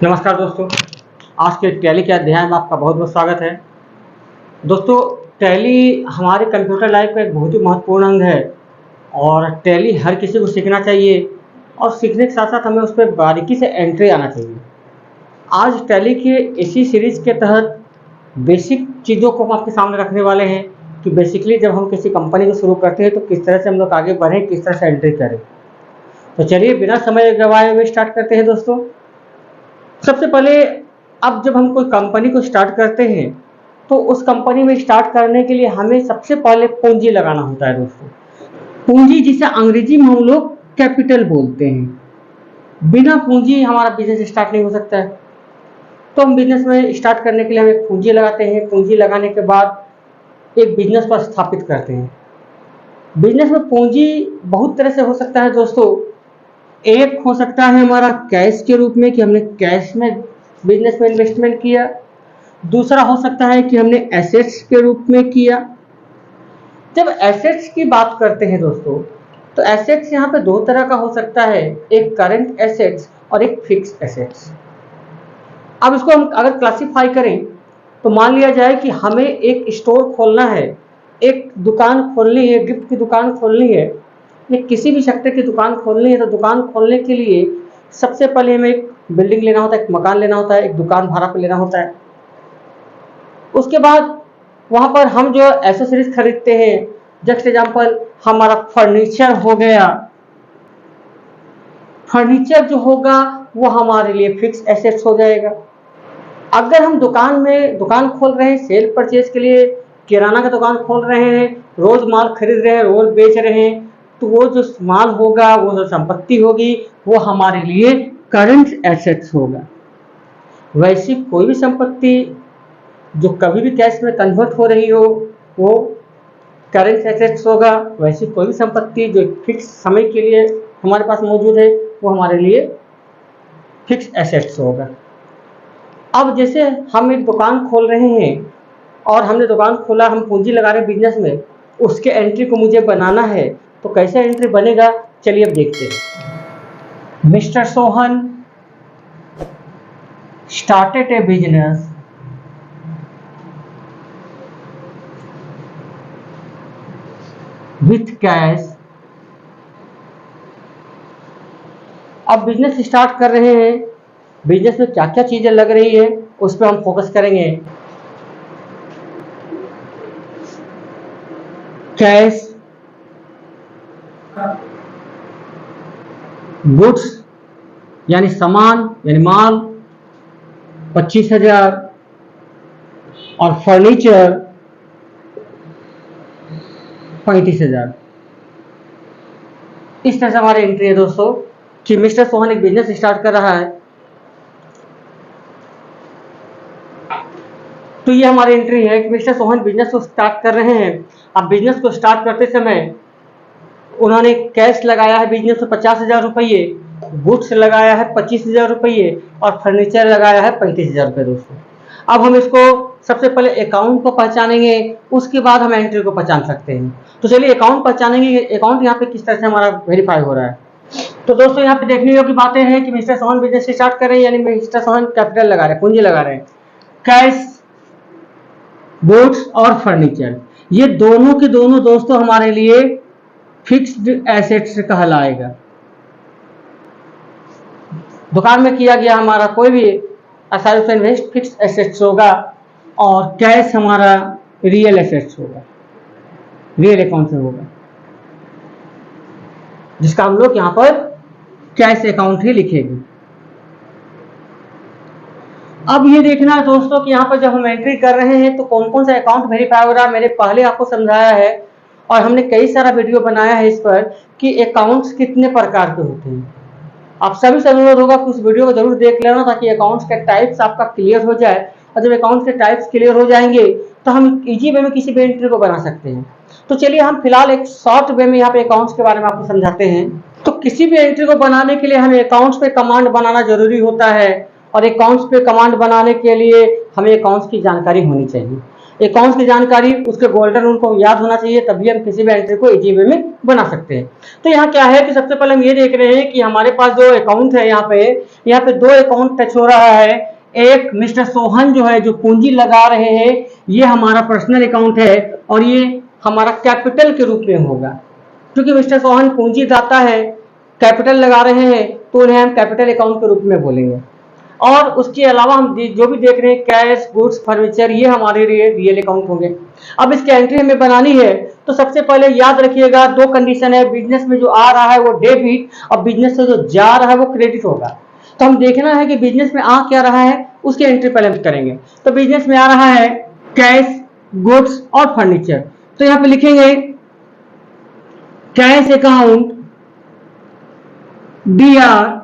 नमस्कार दोस्तों। आज के टैली के अध्याय में आपका बहुत बहुत स्वागत है। दोस्तों, टैली हमारे कंप्यूटर लाइफ का एक बहुत ही महत्वपूर्ण अंग है और टैली हर किसी को सीखना चाहिए और सीखने के साथ साथ हमें उस पर बारीकी से एंट्री आना चाहिए। आज टैली के इसी सीरीज के तहत बेसिक चीज़ों को हम आपके सामने रखने वाले हैं कि बेसिकली जब हम किसी कंपनी को शुरू करते हैं तो किस तरह से हम लोग आगे बढ़ें, किस तरह से एंट्री करें। तो चलिए बिना समय गंवाए हुए स्टार्ट करते हैं दोस्तों। सबसे पहले अब जब हम कोई कंपनी को स्टार्ट करते हैं तो उस कंपनी में स्टार्ट करने के लिए हमें सबसे पहले पूंजी लगाना होता है दोस्तों। पूंजी जिसे अंग्रेजी में हम लोग कैपिटल बोलते हैं। बिना पूंजी हमारा बिजनेस स्टार्ट नहीं हो सकता है। तो हम बिजनेस में स्टार्ट करने के लिए हम एक पूंजी लगाते हैं। पूंजी लगाने के बाद एक बिजनेस को स्थापित करते हैं। बिजनेस में पूंजी बहुत तरह से हो सकता है दोस्तों। एक हो सकता है हमारा कैश के रूप में कि हमने कैश में बिजनेस में इन्वेस्टमेंट किया। दूसरा हो सकता है कि हमने एसेट्स के रूप में किया। जब एसेट्स की बात करते हैं दोस्तों तो एसेट्स यहाँ पे दो तरह का हो सकता है, एक करंट एसेट्स और एक फिक्स एसेट्स। अब इसको हम अगर क्लासिफाई करें तो मान लिया जाए कि हमें एक स्टोर खोलना है, एक दुकान खोलनी है, गिफ्ट की दुकान खोलनी है या किसी भी सेक्टर की दुकान खोलनी है। तो दुकान खोलने के लिए सबसे पहले हमें एक बिल्डिंग लेना होता है, एक मकान लेना होता है, एक दुकान भाड़ा पे लेना होता है। उसके बाद वहां पर हम जो एसेसरीज खरीदते हैं, जस्ट एग्जांपल हमारा फर्नीचर हो गया। फर्नीचर जो होगा वो हमारे लिए फिक्स एसेट्स हो जाएगा। अगर हम दुकान खोल रहे हैं सेल परचेज के लिए, किराना का दुकान खोल रहे हैं, रोज माल खरीद रहे हैं, रोज बेच रहे हैं, तो वो जो माल होगा, वो जो संपत्ति होगी, वो हमारे लिए करंट एसेट्स होगा। वैसी कोई भी संपत्ति जो कभी भी कैश में कन्वर्ट हो रही हो वो करंट एसेट्स होगा। वैसी कोई भी संपत्ति जो फिक्स समय के लिए हमारे पास मौजूद है वो हमारे लिए फिक्स एसेट्स होगा। अब जैसे हम एक दुकान खोल रहे हैं और हमने दुकान खोला, हम पूंजी लगा रहे हैं बिजनेस में, उसके एंट्री को मुझे बनाना है। तो कैसे एंट्री बनेगा, चलिए अब देखते हैं। Mister Sohan started A business with cash. अब बिजनेस स्टार्ट कर रहे हैं, बिजनेस में क्या क्या चीजें लग रही है उस पर हम फोकस करेंगे। कैश, गुड्स यानी सामान यानी माल 25,000 और फर्नीचर 35,000। इस तरह से हमारी एंट्री है दोस्तों कि मिस्टर सोहन एक बिजनेस स्टार्ट कर रहा है। तो ये हमारी एंट्री है कि मिस्टर सोहन बिजनेस को स्टार्ट कर रहे हैं। अब बिजनेस को स्टार्ट करते समय उन्होंने कैश लगाया है बिजनेस में 50,000 रुपये, गुड्स लगाया है 25,000 रुपये और फर्नीचर लगाया है 35,000 रुपये दोस्तों। अब हम इसको सबसे पहले अकाउंट को पहचानेंगे, उसके बाद हम एंट्री को पहचान सकते हैं। तो चलिए अकाउंट पहचानेंगे। अकाउंट यहाँ पे किस तरह से हमारा वेरीफाई हो रहा है। तो दोस्तों यहाँ पे देखने योग्य बातें हैं कि मिस्टर सोहन बिजनेस स्टार्ट कर रहे हैं, यानी मिस्टर सोहन कैपिटल लगा रहे हैं, पूंजी लगा रहे हैं। कैश, गुड्स और फर्नीचर, ये दोनों के दोनों दोस्तों हमारे लिए फिक्स्ड एसेट्स कहलाएगा। दुकान में किया गया हमारा कोई भी असाइड इन्वेस्ट फिक्स एसेट्स होगा और कैश हमारा रियल एसेट्स होगा, रियल अकाउंट से होगा, जिसका हम लोग यहाँ पर कैश अकाउंट ही लिखेंगे। अब ये देखना है दोस्तों कि यहाँ पर जब हम एंट्री कर रहे हैं तो कौन कौन सा अकाउंट वेरीफाई हो रहा है। मैंने पहले आपको समझाया है और हमने कई सारा वीडियो बनाया है इस पर कि अकाउंट्स कितने प्रकार के होते हैं। आप सभी से अनुरोध होगा कि उस वीडियो को जरूर देख लेना ताकि अकाउंट्स के टाइप्स आपका क्लियर हो जाए। और जब अकाउंट्स के टाइप्स क्लियर हो जाएंगे तो हम इजी वे में किसी भी एंट्री को बना सकते हैं। तो चलिए हम फिलहाल एक शॉर्ट वे में यहाँ पे अकाउंट्स के बारे में आपको समझाते हैं। तो किसी भी एंट्री को बनाने के लिए हमें अकाउंट्स पे कमांड बनाना जरूरी होता है और अकाउंट्स पे कमांड बनाने के लिए हमें अकाउंट्स की जानकारी होनी चाहिए। अकाउंट्स की जानकारी, उसके गोल्डन रूल को याद होना चाहिए, तभी हम किसी भी एंट्री को इजी वे में बना सकते हैं। तो यहाँ क्या है कि सबसे पहले हम ये देख रहे हैं कि हमारे पास जो अकाउंट है, यहाँ पे दो अकाउंट टच हो रहा है। एक मिस्टर सोहन जो है, जो पूंजी लगा रहे हैं, ये हमारा पर्सनल अकाउंट है और ये हमारा कैपिटल के रूप में होगा, क्योंकि मिस्टर सोहन पूंजी दाता है, कैपिटल लगा रहे हैं, तो उन्हें हम कैपिटल अकाउंट के रूप में बोलेंगे। और उसके अलावा हम जो भी देख रहे हैं, कैश, गुड्स, फर्नीचर, ये हमारे लिए रियल अकाउंट होंगे। अब इसकी एंट्री हमें बनानी है, तो सबसे पहले याद रखिएगा दो कंडीशन है। बिजनेस में जो आ रहा है वो डेबिट, और बिजनेस से जो जा रहा है वो क्रेडिट होगा। तो हम देखना है कि बिजनेस में आ क्या रहा है, उसकी एंट्री पहले हम करेंगे। तो बिजनेस में आ रहा है कैश, गुड्स और फर्नीचर। तो यहाँ पे लिखेंगे कैश अकाउंट DR।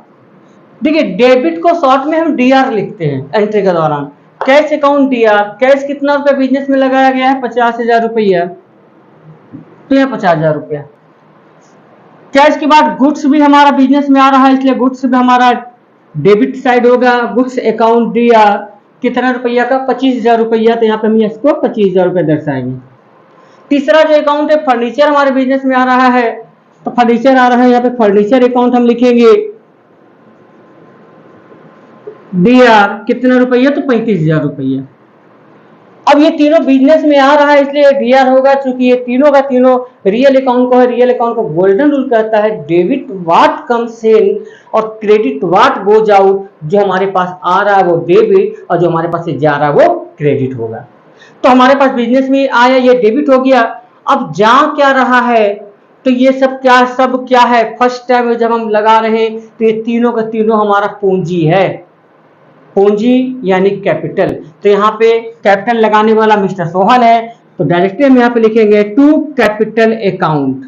देखिए, डेबिट को शॉर्ट में हम DR लिखते हैं एंट्री के दौरान। कैश अकाउंट DR, कैश कितना रुपया बिजनेस में लगाया गया है, 50,000 रुपया, तो यह 50,000 रुपया। कैश के बाद गुड्स भी हमारा बिजनेस में आ रहा है, इसलिए गुड्स भी हमारा डेबिट साइड होगा। गुड्स अकाउंट DR कितना रुपया का, 25,000 रुपया, तो यहाँ पे हम इसको 25,000 रुपया दर्शाएंगे। तीसरा जो अकाउंट है फर्नीचर हमारे बिजनेस में आ रहा है, तो फर्नीचर आ रहा है, यहाँ पे फर्नीचर अकाउंट हम लिखेंगे DR कितना रुपया, तो 35,000 रुपया। अब ये तीनों बिजनेस में आ रहा है, इसलिए DR होगा, चूंकि ये तीनों का तीनों रियल अकाउंट को है। रियल अकाउंट को गोल्डन रूल कहता है, डेबिट व्हाट कम्स इन और क्रेडिट व्हाट गोज आउट। जो हमारे पास आ रहा है वो डेबिट, और जो हमारे पास से जा रहा है वो क्रेडिट होगा। तो हमारे पास बिजनेस में आया, ये डेबिट हो गया। अब जा क्या रहा है, तो ये सब क्या है, फर्स्ट टाइम जब हम लगा रहे हैं, तो ये तीनों का तीनों हमारा पूंजी है, पूंजी यानी कैपिटल। तो यहाँ पे कैपिटल लगाने वाला मिस्टर सोहन है, तो डायरेक्टली हम यहाँ पे लिखेंगे टू कैपिटल अकाउंट।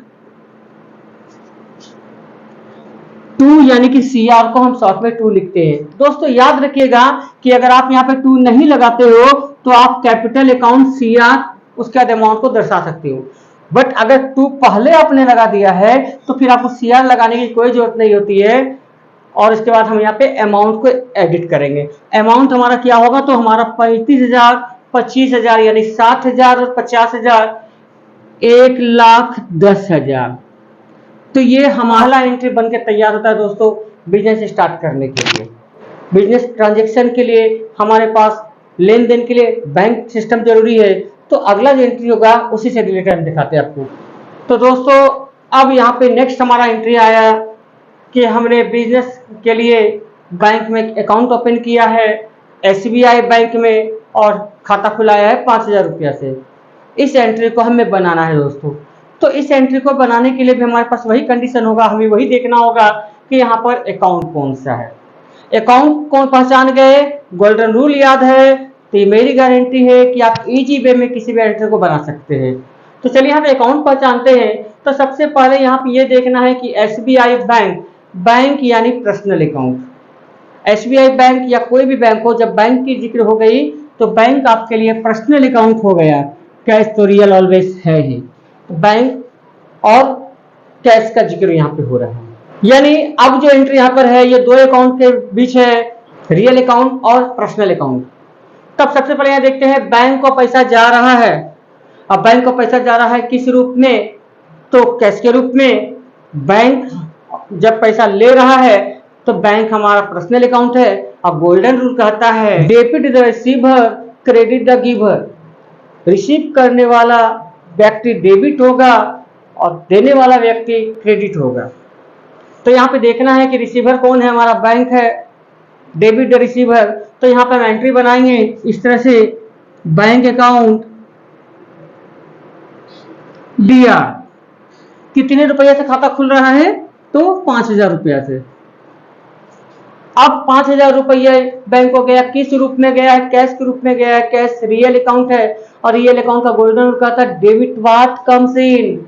टू यानी कि CR को हम शॉर्ट में टू लिखते हैं। दोस्तों याद रखिएगा कि अगर आप यहाँ पे टू नहीं लगाते हो, तो आप कैपिटल अकाउंट CR उसके बाद अमाउंट को दर्शा सकते हो। बट अगर टू पहले आपने लगा दिया है, तो फिर आपको CR लगाने की कोई जरूरत नहीं होती है। और इसके बाद हम यहाँ पे अमाउंट को एडिट करेंगे। अमाउंट हमारा क्या होगा, तो हमारा 35,000, 25,000 यानी 60,000 और 50,000, 1,10,000। तो ये हमारा एंट्री बन के तैयार होता है दोस्तों, बिजनेस स्टार्ट करने के लिए। बिजनेस ट्रांजेक्शन के लिए हमारे पास लेन देन के लिए बैंक सिस्टम जरूरी है। तो अगला जो एंट्री होगा उसी से रिलेटेड हम दिखाते हैं आपको। तो दोस्तों अब यहाँ पे नेक्स्ट हमारा एंट्री आया कि हमने बिजनेस के लिए बैंक में अकाउंट ओपन किया है, SBI बैंक में, और खाता खुलाया है 5,000 रुपया से। इस एंट्री को हमें बनाना है दोस्तों। तो इस एंट्री को बनाने के लिए भी हमारे पास वही कंडीशन होगा, हमें वही देखना होगा कि यहाँ पर अकाउंट कौन सा है। अकाउंट कौन पहचान गए, गोल्डन रूल याद है, तो ये मेरी गारंटी है कि आप इजी वे में किसी भी एंट्री को बना सकते हैं। तो चलिए यहाँ पे अकाउंट पहचानते हैं। तो सबसे पहले यहाँ पे ये देखना है कि SBI बैंक, बैंक यानी पर्सनल अकाउंट। SBI बैंक या कोई भी बैंक हो, जब बैंक की जिक्र हो गई तो बैंक आपके लिए पर्सनल अकाउंट हो गया। कैश तो रियल ऑलवेज है ही, तो बैंक और कैश का जिक्र यहाँ पे हो रहा है। यानी अब जो एंट्री यहाँ पर है, ये दो अकाउंट के बीच है, रियल अकाउंट और पर्सनल अकाउंट। तब सबसे पहले यहाँ देखते हैं बैंक को पैसा जा रहा है। अब बैंक को पैसा जा रहा है किस रूप में, तो कैश के रूप में। बैंक जब पैसा ले रहा है तो बैंक हमारा पर्सनल अकाउंट है। अब गोल्डन रूल कहता है debit the receiver, credit the giver. Receive करने वाला व्यक्ति डेबिट होगा और देने वाला व्यक्ति क्रेडिट होगा। तो यहाँ पे देखना है कि रिसीवर कौन है, हमारा बैंक है, डेबिट द रिसीवर। तो यहाँ पे हम एंट्री बनाएंगे इस तरह से, बैंक अकाउंट DR। कितने रुपये से खाता खुल रहा है, तो 5,000 रुपया से। अब 5,000 रुपये बैंक को गया, किस रूप में गया है, कैश के रूप में गया है। कैश रियल अकाउंट है, और रियल अकाउंट का गोल्डन रूल कहता है डेबिट व्हाट कम्स इन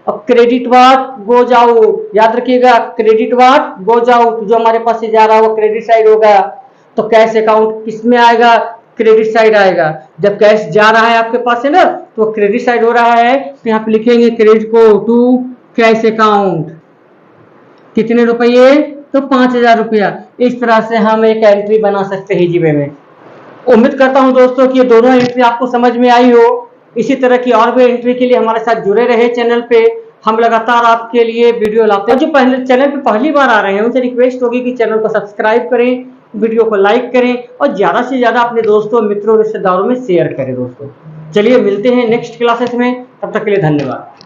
और क्रेडिट व्हाट गोज आउट। याद रखिएगा, क्रेडिट व्हाट गोज आउट, जो हमारे पास से जा रहा है वो क्रेडिट साइड होगा। तो कैश अकाउंट किस में आएगा, क्रेडिट साइड आएगा। जब कैश जा रहा है आपके पास से ना, तो क्रेडिट साइड हो रहा है, तो यहाँ पे लिखेंगे क्रेडिट को टू कैश अकाउंट। कितने रुपये, तो 5,000 रुपया। इस तरह से हम एक एंट्री बना सकते हैं इजी वे में। उम्मीद करता हूं दोस्तों कि ये दोनों एंट्री आपको समझ में आई हो। इसी तरह की और भी एंट्री के लिए हमारे साथ जुड़े रहे चैनल पे। हम लगातार आपके लिए वीडियो लाते हैं। जो पहले चैनल पे पहली बार आ रहे हैं उनसे रिक्वेस्ट होगी कि चैनल को सब्सक्राइब करें, वीडियो को लाइक करें और ज़्यादा से ज़्यादा अपने दोस्तों, मित्रों, रिश्तेदारों में शेयर करें दोस्तों। चलिए मिलते हैं नेक्स्ट क्लासेस में, तब तक के लिए धन्यवाद।